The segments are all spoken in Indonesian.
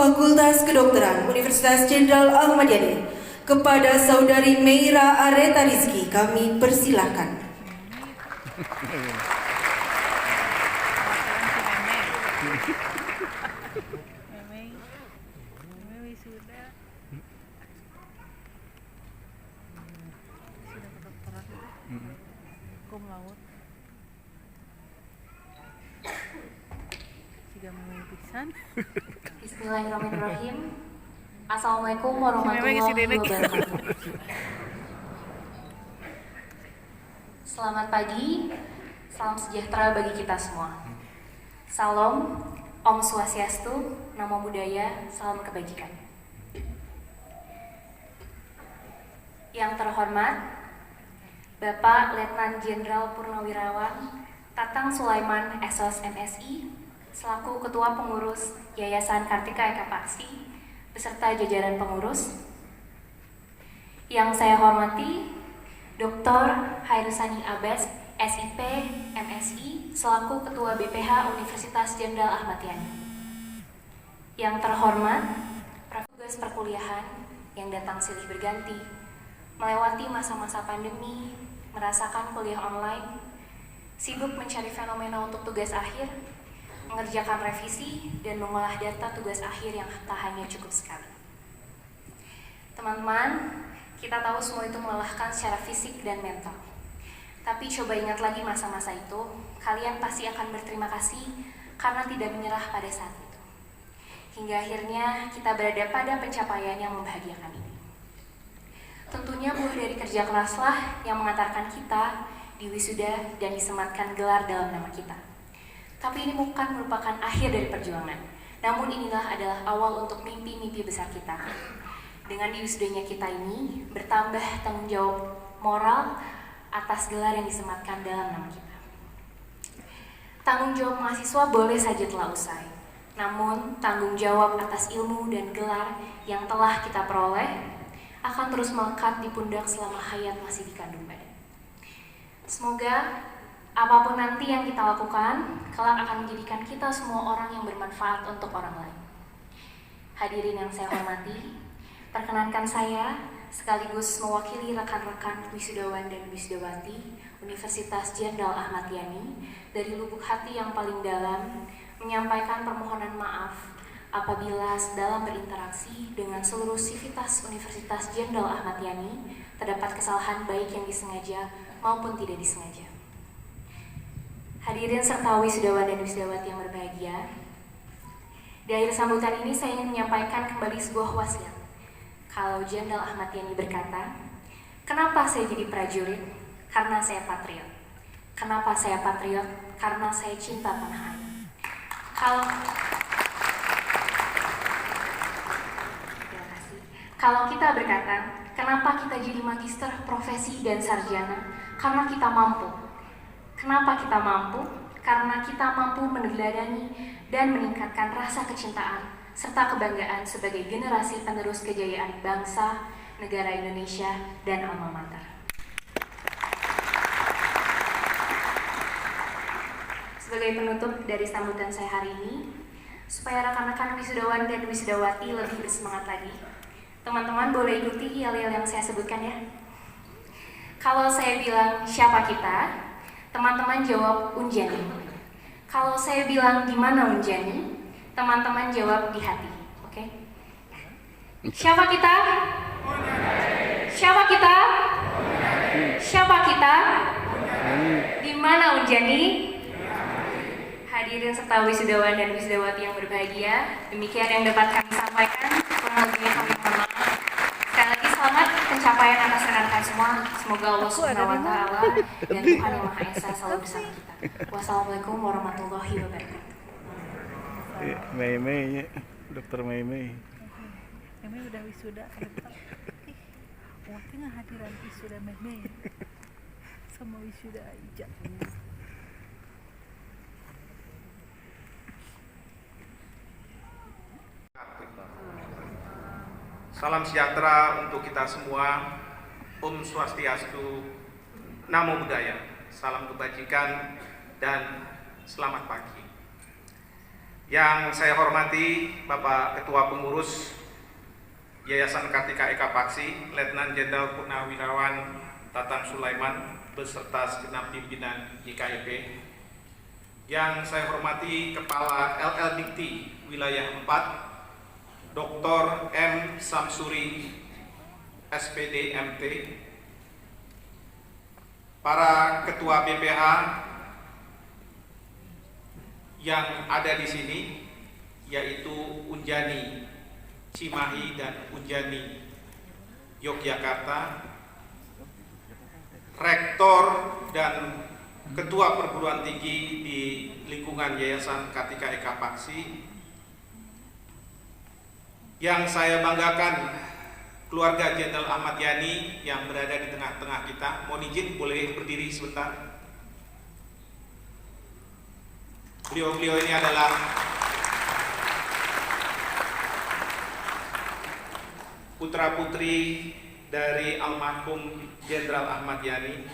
Fakultas Kedokteran Universitas Jenderal Ahmad Yani, kepada Saudari Meira Areta Rizky kami persilahkan. Bismillahirrahmanirrahim. Assalamualaikum warahmatullahi wabarakatuh. Selamat pagi, salam sejahtera bagi kita semua. Salam, Om Swastiastu, Namo Buddhaya, salam kebajikan. Yang terhormat, Bapak Letnan Jenderal Purnawirawan Tatang Sulaiman SOS MSI, selaku Ketua Pengurus Yayasan Kartika Eka Paksi, beserta jajaran pengurus. Yang saya hormati, Dr. Hairusani Abbas, SIP, MSI, selaku Ketua BPH Universitas Jenderal Ahmad Yani. Yang terhormat, petugas perkuliahan yang datang silih berganti, melewati masa-masa pandemi, merasakan kuliah online, sibuk mencari fenomena untuk tugas akhir, mengerjakan revisi, dan mengolah data tugas akhir yang tak hanya cukup sekali. Teman-teman, kita tahu semua itu melelahkan secara fisik dan mental. Tapi coba ingat lagi masa-masa itu, kalian pasti akan berterima kasih karena tidak menyerah pada saat itu. Hingga akhirnya kita berada pada pencapaian yang membahagiakan ini. Tentunya buah dari kerja keraslah yang mengantarkan kita di wisuda dan disematkan gelar dalam nama kita. Tapi ini bukan merupakan akhir dari perjuangan, namun inilah adalah awal untuk mimpi-mimpi besar kita. Dengan diwisudanya kita ini, bertambah tanggung jawab moral atas gelar yang disematkan dalam nama kita. Tanggung jawab mahasiswa boleh saja telah usai, namun tanggung jawab atas ilmu dan gelar yang telah kita peroleh akan terus melekat di pundak selama hayat masih dikandung badan. Semoga apapun nanti yang kita lakukan, kelak akan menjadikan kita semua orang yang bermanfaat untuk orang lain. Hadirin yang saya hormati, perkenankan saya sekaligus mewakili rekan-rekan wisudawan dan wisudawati Universitas Jenderal Ahmad Yani dari lubuk hati yang paling dalam menyampaikan permohonan maaf apabila dalam berinteraksi dengan seluruh sivitas Universitas Jenderal Ahmad Yani terdapat kesalahan baik yang disengaja maupun tidak disengaja. Hadirin serta wisudawan dan wisudawati yang berbahagia, di akhir sambutan ini saya ingin menyampaikan kembali sebuah wasiat. Kalau Jenderal Ahmad Yani berkata, kenapa saya jadi prajurit? Karena saya patriot. Kenapa saya patriot? Karena saya cinta tanah air. Kalau kita berkata, kenapa kita jadi magister, profesi, dan sarjana? Karena kita mampu. Kenapa kita mampu? Karena kita mampu meneladani dan meningkatkan rasa kecintaan serta kebanggaan sebagai generasi penerus kejayaan bangsa, negara Indonesia, dan alma mater. Sebagai penutup dari sambutan saya hari ini, supaya rekan-rekan wisudawan dan wisudawati lebih bersemangat lagi, teman-teman boleh ikuti yel-yel yang saya sebutkan ya. Kalau saya bilang siapa kita, teman-teman jawab Unjani. Kalau saya bilang di mana Unjani, teman-teman jawab di hati. Oke? Siapa kita? Siapa kita? Siapa kita? Di mana Unjani? Hadirin serta wisudawan dan wisudawati yang berbahagia, demikian yang dapat kami sampaikan. Kurang lebihnya kami mohon maaf. Sekali lagi selamat pencapaian atas rekan-rekan semua. Semoga Allah Subhanahu wa Ta'ala dan Tuhan Yang Maha Esa selalu bersama kita. Wassalamualaikum warahmatullahi wabarakatuh. Mei, Dokter Mei. Mei udah wisuda. Waktu hadiran wisuda Mei sama wisuda Ija. Salam sejahtera untuk kita semua. Om Swastiastu, Namo Buddhaya, salam kebajikan dan selamat pagi. Yang saya hormati Bapak Ketua Pengurus Yayasan Kartika Eka Paksi, Letnan Jenderal Purnawirawan Tatang Sulaiman beserta segenap pimpinan YKEP. Yang saya hormati Kepala LL Dikti Wilayah 4, Dr. M. Samsuri, SPD MT, para Ketua BPH yang ada di sini, yaitu Unjani Cimahi dan Unjani Yogyakarta, rektor dan ketua perguruan tinggi di lingkungan Yayasan Kartika Eka Paksi. Yang saya banggakan, keluarga Jenderal Ahmad Yani yang berada di tengah-tengah kita. Mohon izin boleh berdiri sebentar. Beliau-beliau ini adalah putra-putri dari almarhum Jenderal Ahmad Yani.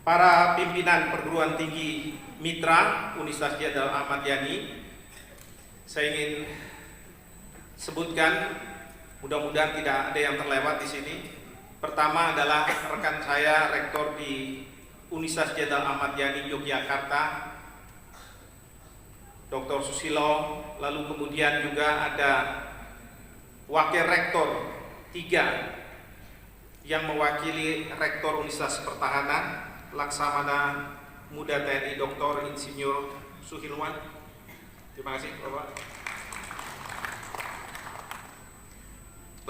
Para pimpinan perguruan tinggi mitra Universitas Jenderal Ahmad Yani, saya ingin sebutkan, mudah-mudahan tidak ada yang terlewat di sini. Pertama adalah rekan saya, rektor di Universitas Jenderal Ahmad Yani Yogyakarta, Dr. Susilo. Lalu kemudian juga ada wakil rektor 3 yang mewakili rektor Universitas Pertahanan, Laksamana Muda TNI Dr. Insinyur Suhilwan. Terima kasih Bapak.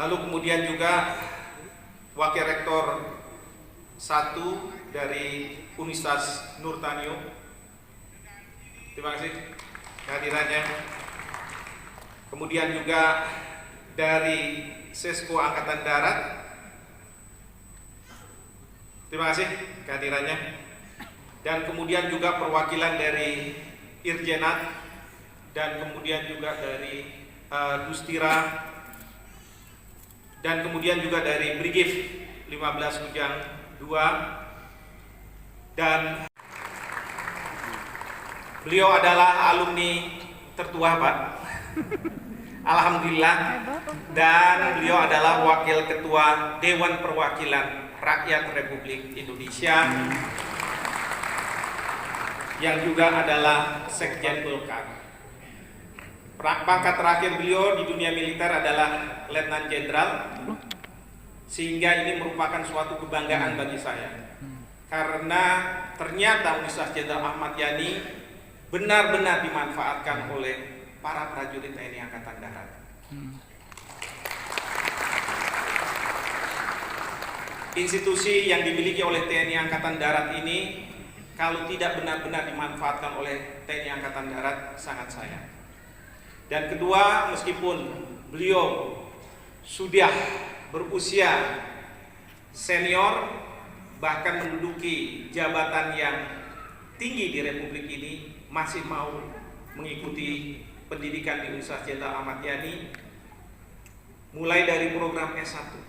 Lalu kemudian juga wakil rektor 1 dari Universitas Nurtanio. Terima kasih kehadirannya. Kemudian juga dari Sesko Angkatan Darat. Terima kasih kehadirannya. Dan kemudian juga perwakilan dari Irjenat, dan kemudian juga dari Dustira, dan kemudian juga dari Brigif 15 Kujang 2. Dan beliau adalah alumni tertua, Pak. Alhamdulillah. Dan beliau adalah wakil ketua Dewan Perwakilan Rakyat Republik Indonesia, yang juga adalah Sekjen Golkar. Pangkat terakhir beliau di dunia militer adalah Letnan Jenderal, sehingga ini merupakan suatu kebanggaan bagi saya, karena ternyata Universitas Jenderal Ahmad Yani benar-benar dimanfaatkan oleh para prajurit TNI Angkatan Darat. Institusi yang dimiliki oleh TNI Angkatan Darat ini, kalau tidak benar-benar dimanfaatkan oleh TNI Angkatan Darat, sangat sayang. Dan kedua, meskipun beliau sudah berusia senior, bahkan menduduki jabatan yang tinggi di Republik ini, masih mau mengikuti pendidikan di Universitas Jenderal Ahmad Yani, mulai dari program S1.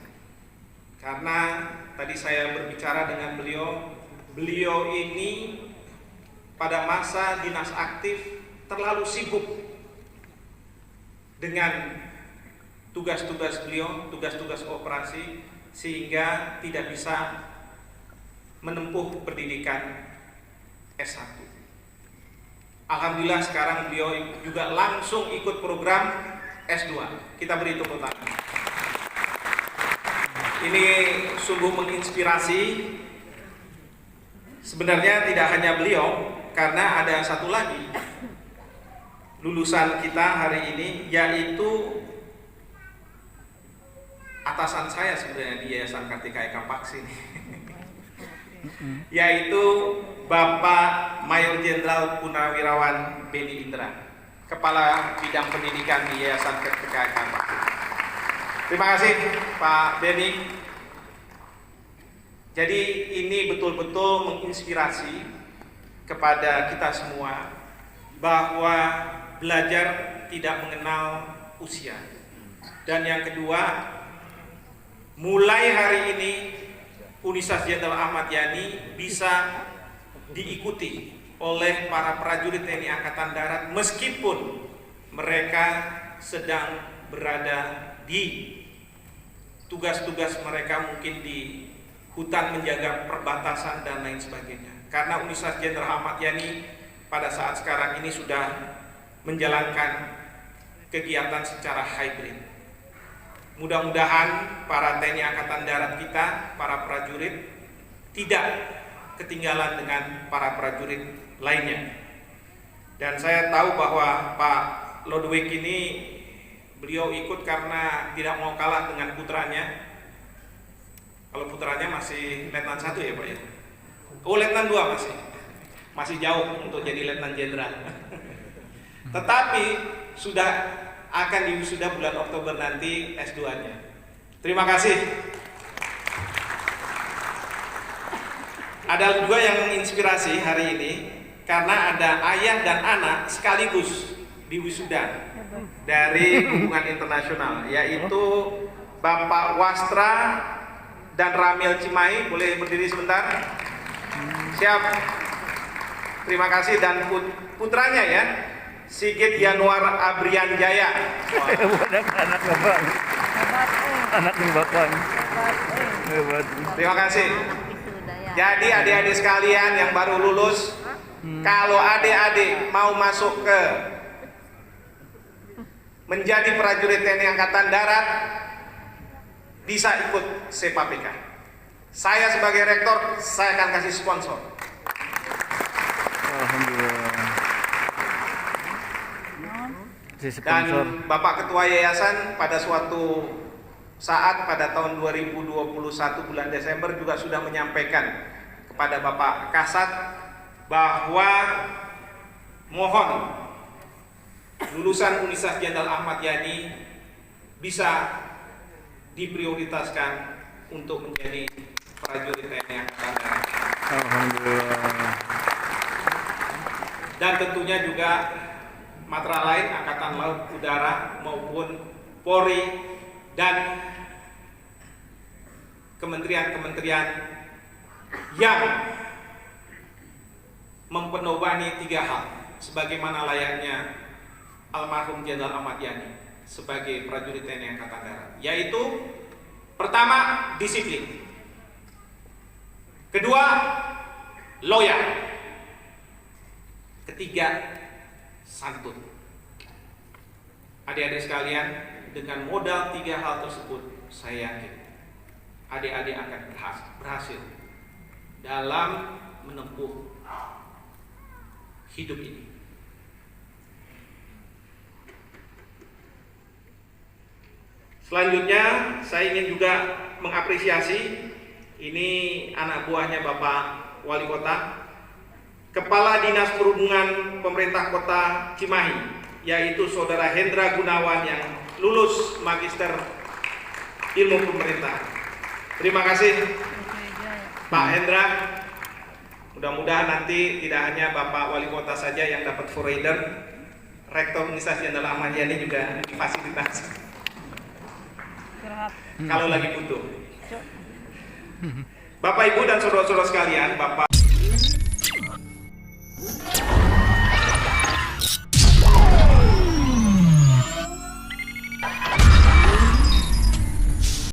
Karena tadi saya berbicara dengan beliau ini pada masa dinas aktif terlalu sibuk dengan tugas-tugas beliau, tugas-tugas operasi, sehingga tidak bisa menempuh pendidikan S1. Alhamdulillah sekarang beliau juga langsung ikut program S2. Kita beri tepuk tangan. Ini sungguh menginspirasi. Sebenarnya tidak hanya beliau, karena ada satu lagi lulusan kita hari ini, yaitu atasan saya sebenarnya di Yayasan Kartika Eka Paksi, yaitu Bapak Mayor Jenderal Purnawirawan Beni Indra, Kepala Bidang Pendidikan di Yayasan Kartika Eka Paksi. Terima kasih Pak Beni. Jadi ini betul-betul menginspirasi kepada kita semua bahwa belajar tidak mengenal usia. Dan yang kedua, mulai hari ini Universitas Jenderal Ahmad Yani bisa diikuti oleh para prajurit TNI Angkatan Darat meskipun mereka sedang berada di tugas-tugas mereka, mungkin di hutan menjaga perbatasan dan lain sebagainya. Karena Universitas Jenderal Ahmad Yani pada saat sekarang ini sudah menjalankan kegiatan secara hybrid. Mudah-mudahan para TNI Angkatan Darat kita, para prajurit, tidak ketinggalan dengan para prajurit lainnya. Dan saya tahu bahwa Pak Lodewijk ini beliau ikut karena tidak mau kalah dengan putranya. Kalau putranya masih Letnan 1 ya Pak ya? Oh, Letnan 2 masih jauh untuk jadi Letnan Jenderal. Tetapi sudah akan diwisuda bulan Oktober nanti S2-nya. Terima kasih. Ada juga yang menginspirasi hari ini karena ada ayah dan anak sekaligus diwisuda dari hubungan internasional, yaitu Bapak Wastra dan Ramil Cimahi. Boleh berdiri sebentar? Siap. Terima kasih. Dan putranya ya, Sigit Yanuar Abrian Jaya. Anak bapak. Anak bapak. Terima kasih. Jadi adik-adik sekalian yang baru lulus, kalau adik-adik mau masuk ke menjadi prajurit TNI Angkatan Darat, bisa ikut SEPAPK. Saya sebagai rektor, saya akan kasih sponsor. Alhamdulillah. Dan Bapak Ketua Yayasan pada suatu saat pada tahun 2021 bulan Desember juga sudah menyampaikan kepada Bapak Kasat bahwa mohon lulusan Universitas Jenderal Ahmad Yani bisa diprioritaskan untuk menjadi prajurit TNI Angkatan Darat. Alhamdulillah. Dan tentunya juga matra lain, Angkatan Laut, Udara maupun Polri dan kementerian-kementerian yang mempenovani 3 hal sebagaimana layaknya almarhum Jenderal Ahmad Yani sebagai prajurit TNI Angkatan Darat, yaitu pertama, disiplin. Kedua, loyal. Ketiga, santun. Adik-adik sekalian, dengan modal 3 hal tersebut, saya yakin adik-adik akan berhasil dalam menempuh hidup ini. Selanjutnya, saya ingin juga mengapresiasi ini anak buahnya Bapak Wali Kota, Kepala Dinas Perhubungan Pemerintah Kota Cimahi, yaitu Saudara Hendra Gunawan yang lulus Magister Ilmu Pemerintah. Terima kasih Pak Hendra. Mudah-mudahan nanti tidak hanya Bapak Wali Kota saja yang dapat foreider, Rektor Universitas Jenderal Ahmad Yani juga difasilitasi kalau lagi butuh. Bapak Ibu dan saudara-saudara sekalian, Bapak